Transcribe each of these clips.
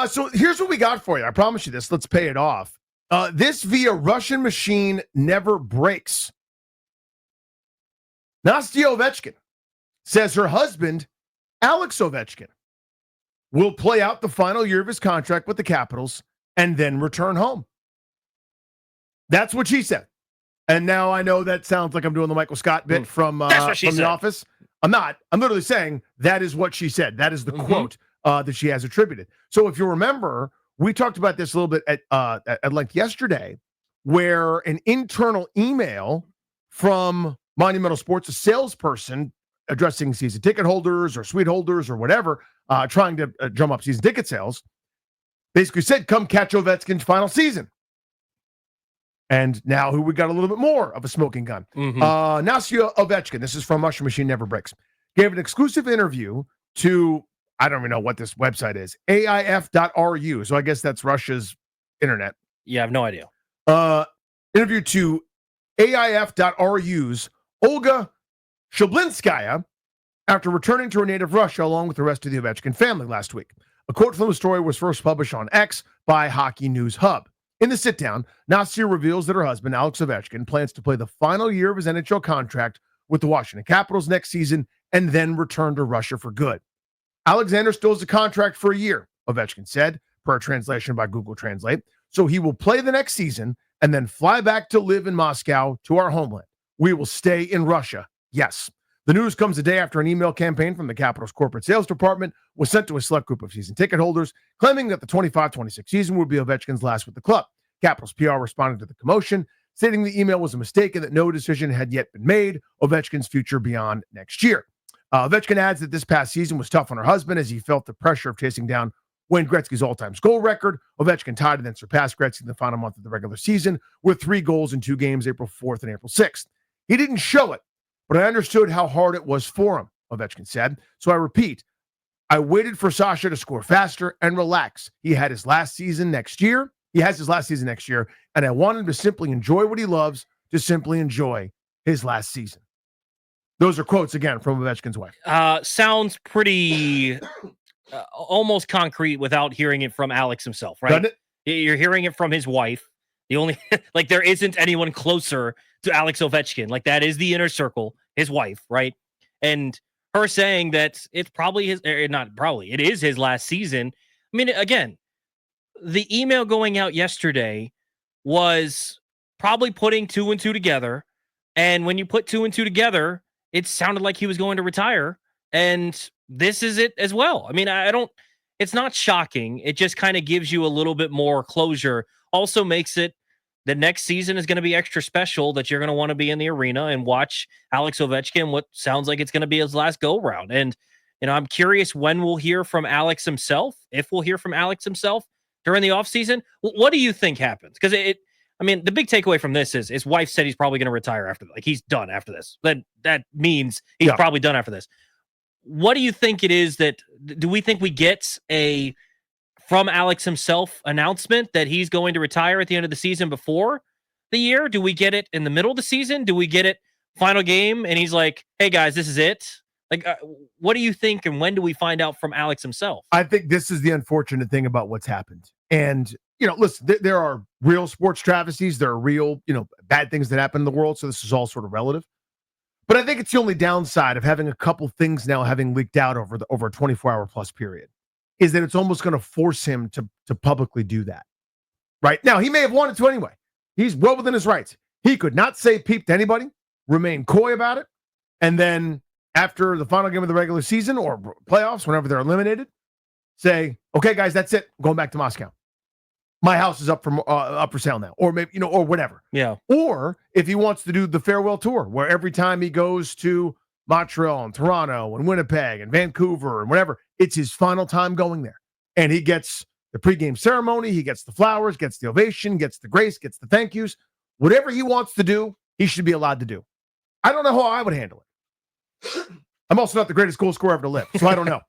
So here's what we got for you. I promise you this. Let's pay it off. This via Russian machine never breaks. Nastya Ovechkin says her husband, Alex Ovechkin, will play out the final year of his contract with the Capitals and then return home. That's what she said. And now I know that sounds like I'm doing the Michael Scott bit from The Office. I'm not. I'm literally saying that is what she said. That is the quote that she has attributed. So if you remember, we talked about this a little bit at length yesterday, where an internal email from Monumental Sports, a salesperson addressing season ticket holders or suite holders or whatever, trying to drum up season ticket sales, basically said, come catch Ovechkin's final season. And now we got a little bit more of a smoking gun. Nastya Ovechkin, this is from Russian Machine Never Breaks, gave an exclusive interview to, I don't even know what this website is, AIF.ru. So I guess that's Russia's internet. Yeah, I have no idea. Interview to AIF.ru's Olga Shablinskaya after returning to her native Russia along with the rest of the Ovechkin family last week. A quote from the story was first published on X by Hockey News Hub. In the sit-down, Nastya reveals that her husband, Alex Ovechkin, plans to play the final year of his NHL contract with the Washington Capitals next season and then return to Russia for good. Alexander still has a contract for a year, Ovechkin said, per a translation by Google Translate. So he will play the next season and then fly back to live in Moscow to our homeland. We will stay in Russia. Yes. The news comes a day after an email campaign from the Capitals corporate sales department was sent to a select group of season ticket holders, claiming that the 25-26 season would be Ovechkin's last with the club. Capitals PR responded to the commotion, stating the email was a mistake and that no decision had yet been made. Ovechkin's future beyond next year. Ovechkin adds that this past season was tough on her husband as he felt the pressure of chasing down Wayne Gretzky's all-time goal record. Ovechkin tied and then surpassed Gretzky in the final month of the regular season with 3 goals in 2 games, April 4th and April 6th. He didn't show it, but I understood how hard it was for him, Ovechkin said. So I repeat, I waited for Sasha to score faster and relax. He has his last season next year, and I want him to simply enjoy what he loves, to simply enjoy his last season. Those are quotes, again, from Ovechkin's wife. Sounds pretty almost concrete without hearing it from Alex himself, right? Doesn't it? You're hearing it from his wife. The only, like, there isn't anyone closer to Alex Ovechkin. Like, that is the inner circle, his wife, right? And her saying that it's probably it is his last season. I mean, again, the email going out yesterday was probably putting 2 and 2 together. And when you put 2 and 2 together, it sounded like he was going to retire. And this is it as well. I mean, it's not shocking. It just kind of gives you a little bit more closure. Also makes it the next season is going to be extra special, that you're going to want to be in the arena and watch Alex Ovechkin, what sounds like it's going to be his last go round. And, I'm curious when we'll hear from Alex himself, if we'll hear from Alex himself during the offseason. What do you think happens? Because the big takeaway from this is his wife said he's probably going to retire after, like, he's done after this. Then that means he's probably done after this. What do you think it is do we think we get from Alex himself announcement that he's going to retire at the end of the season before the year? Do we get it in the middle of the season? Do we get it final game and he's like, hey guys, this is it? Like, what do you think, and when do we find out from Alex himself? I think this is the unfortunate thing about what's happened. And, listen, there are real sports travesties. There are real, bad things that happen in the world. So this is all sort of relative. But I think it's the only downside of having a couple things now having leaked out over a 24-hour plus period, is that it's almost going to force him to publicly do that. Right? Now, he may have wanted to anyway. He's well within his rights. He could not say peep to anybody, remain coy about it, and then after the final game of the regular season or playoffs, whenever they're eliminated, say, okay, guys, that's it. I'm going back to Moscow. My house is up for sale now, or maybe, or whatever. Yeah. Or if he wants to do the farewell tour, where every time he goes to Montreal and Toronto and Winnipeg and Vancouver and whatever, it's his final time going there. And he gets the pregame ceremony, he gets the flowers, gets the ovation, gets the grace, gets the thank yous. Whatever he wants to do, he should be allowed to do. I don't know how I would handle it. I'm also not the greatest goal scorer ever to live, so I don't know.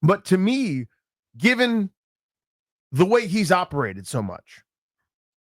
But to me, given the way he's operated so much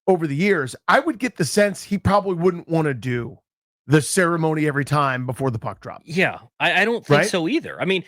over the years, I would get the sense he probably wouldn't want to do the ceremony every time before the puck drop. Yeah, I don't think Right? so either. I mean,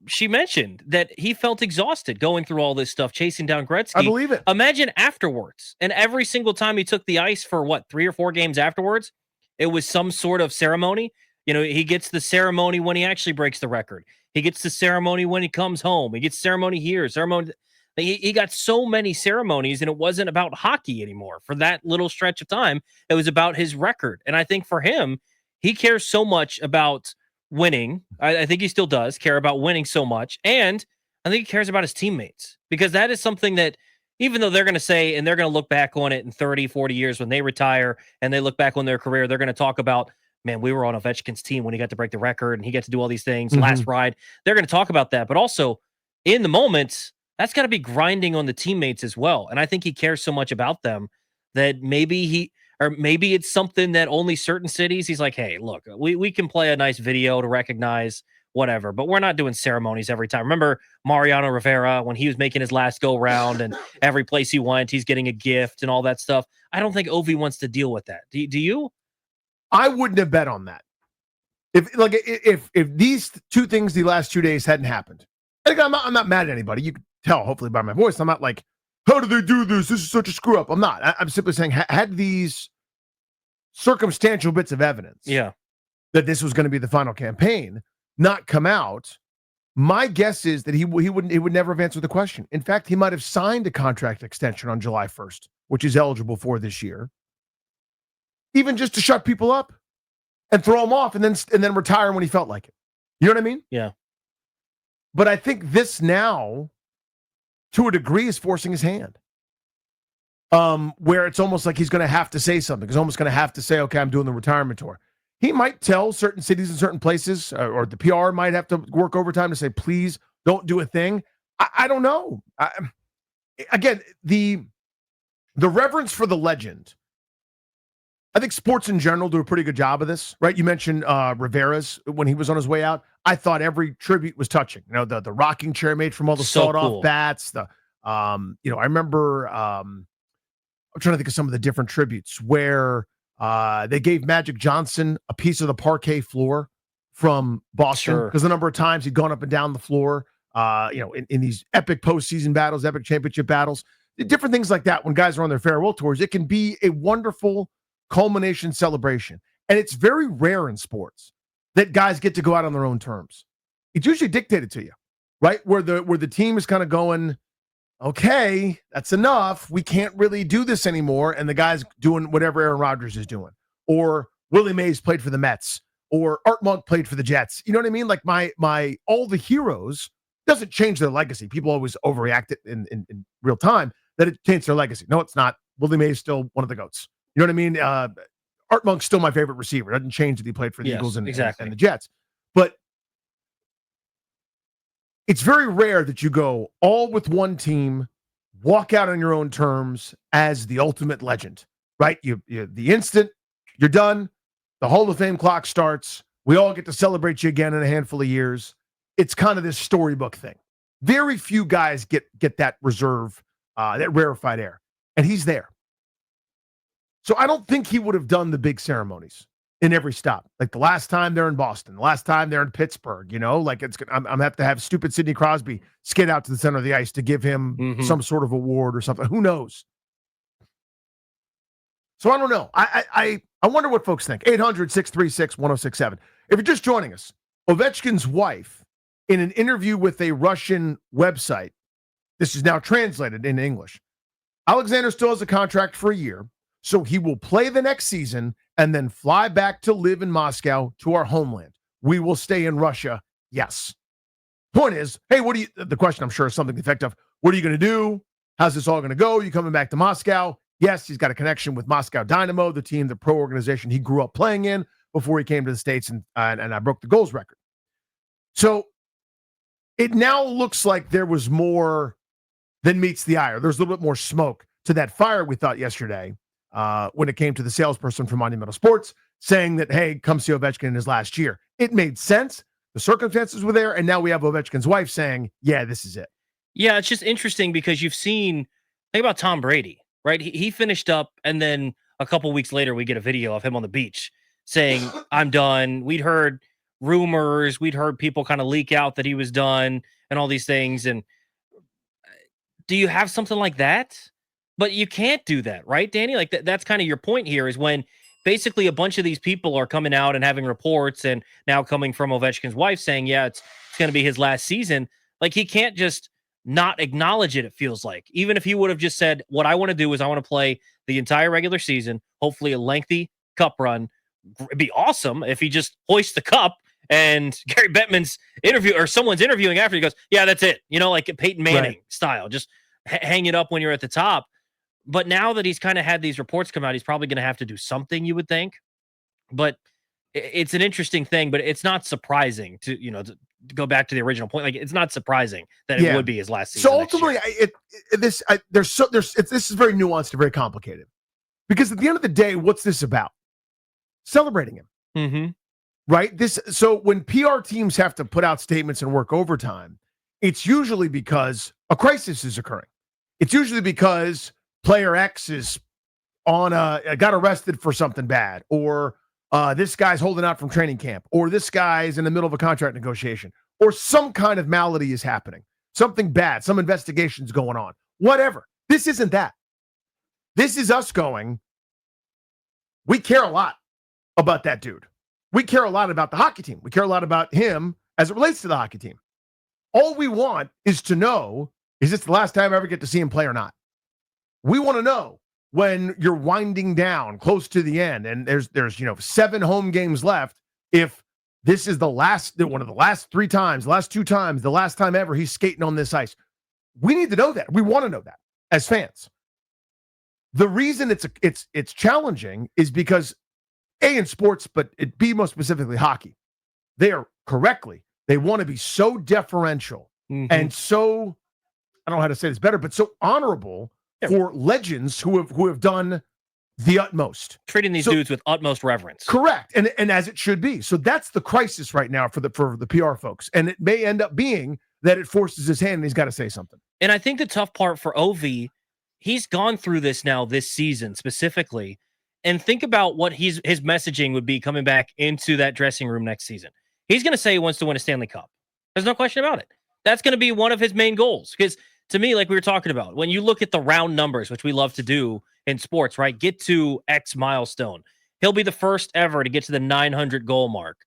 she mentioned that he felt exhausted going through all this stuff, chasing down I Gretzky. believe it. Imagine afterwards, and every single time he took the ice for what, 3 or 4 games afterwards, it was some sort of ceremony. You know, he gets the ceremony when he actually breaks the record. He gets the ceremony when he comes home. He gets ceremony here, ceremony. He got so many ceremonies, and it wasn't about hockey anymore. For that little stretch of time, it was about his record. And I think for him, he cares so much about winning. I think he still does care about winning so much. And I think he cares about his teammates, because that is something that, even though they're going to say, and they're going to look back on it in 30, 40 years when they retire and they look back on their career, they're going to talk about, man, we were on Ovechkin's team when he got to break the record and he got to do all these things, last ride. They're going to talk about that. But also in the moment, that's got to be grinding on the teammates as well. And I think he cares so much about them that maybe it's something that only certain cities, he's like, hey, look, we can play a nice video to recognize whatever, but we're not doing ceremonies every time. Remember Mariano Rivera when he was making his last go round, and every place he went, he's getting a gift and all that stuff. I don't think Ovi wants to deal with that. Do you? I wouldn't have bet on that. If these two things the last 2 days hadn't happened, I'm not mad at anybody. You can tell, hopefully, by my voice. I'm not like, how did they do this? This is such a screw up. I'm not. I'm simply saying, had these circumstantial bits of evidence, that this was going to be the final campaign, not come out, my guess is that he would never have answered the question. In fact, he might have signed a contract extension on July 1st, which is eligible for this year, even just to shut people up and throw them off, and then retire when he felt like it. You know what I mean? Yeah. But I think this now, to a degree, is forcing his hand. Where it's almost like he's going to have to say something. He's almost going to have to say, okay, I'm doing the retirement tour. He might tell certain cities and certain places, or the PR might have to work overtime to say, please don't do a thing. I don't know. Again, the reverence for the legend. I think sports in general do a pretty good job of this, right? You mentioned Rivera's when he was on his way out. I thought every tribute was touching. You know, the rocking chair made from all the sawed-off bats. I remember. I'm trying to think of some of the different tributes where they gave Magic Johnson a piece of the parquet floor from Boston, because the number of times he'd gone up and down the floor, in these epic postseason battles, epic championship battles, different things like that. When guys are on their farewell tours, it can be a wonderful culmination celebration. And it's very rare in sports that guys get to go out on their own terms. It's usually dictated to you, right? Where the team is kind of going, okay, that's enough. We can't really do this anymore. And the guy's doing whatever Aaron Rodgers is doing. Or Willie Mays played for the Mets. Or Art Monk played for the Jets. You know what I mean? Like my all the heroes doesn't change their legacy. People always overreact it in real time that it changed their legacy. No, it's not. Willie Mays is still one of the GOATs. You know what I mean? Art Monk's still my favorite receiver. It doesn't change that he played for the Eagles and the Jets. But it's very rare that you go all with one team, walk out on your own terms as the ultimate legend, right? You the instant you're done, the Hall of Fame clock starts. We all get to celebrate you again in a handful of years. It's kind of this storybook thing. Very few guys get that reserve, that rarefied air, and he's there. So I don't think he would have done the big ceremonies in every stop. Like the last time they're in Boston, the last time they're in Pittsburgh, like I'm going to have to have stupid Sidney Crosby skate out to the center of the ice to give him some sort of award or something. Who knows? So I don't know. I wonder what folks think. 800-636-1067. If you're just joining us, Ovechkin's wife, in an interview with a Russian website, this is now translated into English. Alexander still has a contract for a year, so he will play the next season and then fly back to live in Moscow to our homeland. We will stay in Russia. Yes. Point is, hey, the question I'm sure is something to the effect of, what are you going to do? How's this all going to go? You coming back to Moscow? Yes, he's got a connection with Moscow Dynamo, the team, the pro organization he grew up playing in before he came to the States, and I broke the goals record. So it now looks like there was more than meets the eye. There's a little bit more smoke to that fire we thought yesterday when it came to the salesperson from Monumental Sports saying that, hey, come see Ovechkin in his last year. It made sense. The circumstances were there, and now we have Ovechkin's wife saying, yeah, this is it. Yeah, it's just interesting because think about Tom Brady, right? He finished up, and then a couple weeks later, we get a video of him on the beach saying, I'm done. We'd heard rumors, we'd heard people kind of leak out that he was done and all these things. And do you have something like that? But you can't do that, right, Danny? Like that's kind of your point here is when basically a bunch of these people are coming out and having reports and now coming from Ovechkin's wife saying, yeah, it's going to be his last season. Like he can't just not acknowledge it, it feels like. Even if he would have just said, what I want to do is I want to play the entire regular season, hopefully a lengthy cup run. It'd be awesome if he just hoists the cup and Gary Bettman's interview or someone's interviewing after he goes, yeah, that's it. You know, like Peyton Manning style, just hang it up when you're at the top. But now that he's kind of had these reports come out, he's probably going to have to do something, you would think. But it's an interesting thing, but it's not surprising to go back to the original point. Like it's not surprising that it would be his last season. So ultimately, this is very nuanced and very complicated because at the end of the day, what's this about? Celebrating him, right? So when PR teams have to put out statements and work overtime, it's usually because a crisis is occurring. It's usually because player X is got arrested for something bad, or this guy's holding out from training camp, or this guy's in the middle of a contract negotiation, or some kind of malady is happening, something bad, some investigation's going on, whatever. This isn't that. This is us going, we care a lot about that dude. We care a lot about the hockey team. We care a lot about him as it relates to the hockey team. All we want is to know, is this the last time I ever get to see him play or not? We want to know when you're winding down close to the end and there's 7 home games left, if this is one of the last 3 times, the last 2 times, the last time ever he's skating on this ice. We need to know that. We want to know that as fans. The reason it's challenging is because A, in sports, but B, most specifically hockey, they want to be so deferential and so, I don't know how to say this better, but so honorable for legends who have done the utmost. Treating these dudes with utmost reverence. Correct. And as it should be. So that's the crisis right now for the PR folks. And it may end up being that it forces his hand and he's got to say something. And I think the tough part for Ovi, he's gone through this now this season specifically. And think about what his messaging would be coming back into that dressing room next season. He's going to say he wants to win a Stanley Cup. There's no question about it. That's going to be one of his main goals. Because to me, like we were talking about, when you look at the round numbers, which we love to do in sports, right? Get to X milestone. He'll be the first ever to get to the 900 goal mark.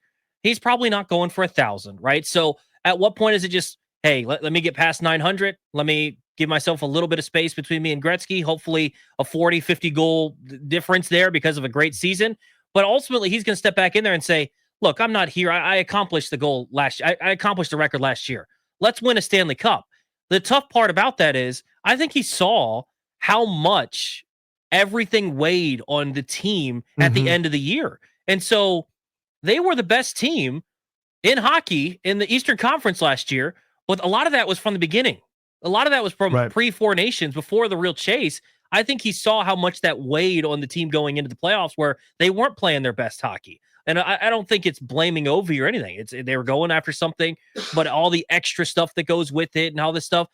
He's probably not going for 1,000, right? So at what point is it just, hey, let me get past 900. Let me give myself a little bit of space between me and Gretzky. Hopefully a 40, 50 goal difference there because of a great season. But ultimately, he's going to step back in there and say, look, I'm not here. I accomplished the goal last year. I accomplished the record last year. Let's win a Stanley Cup. The tough part about that is I think he saw how much everything weighed on the team at the end of the year. And so they were the best team in hockey in the Eastern Conference last year, but a lot of that was from the beginning. A lot of that was from pre-Four Nations, before the real chase. I think he saw how much that weighed on the team going into the playoffs where they weren't playing their best hockey. And I don't think it's blaming Ovi or anything. They were going after something, but all the extra stuff that goes with it and all this stuff,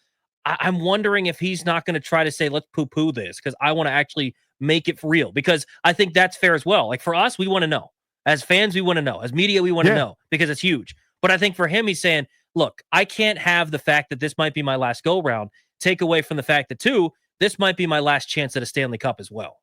I'm wondering if he's not going to try to say, let's poo-poo this because I want to actually make it for real, because I think that's fair as well. Like for us, we want to know. As fans, we want to know. As media, we want to know because it's huge. But I think for him, he's saying, look, I can't have the fact that this might be my last go-round take away from the fact that, 2, this might be my last chance at a Stanley Cup as well.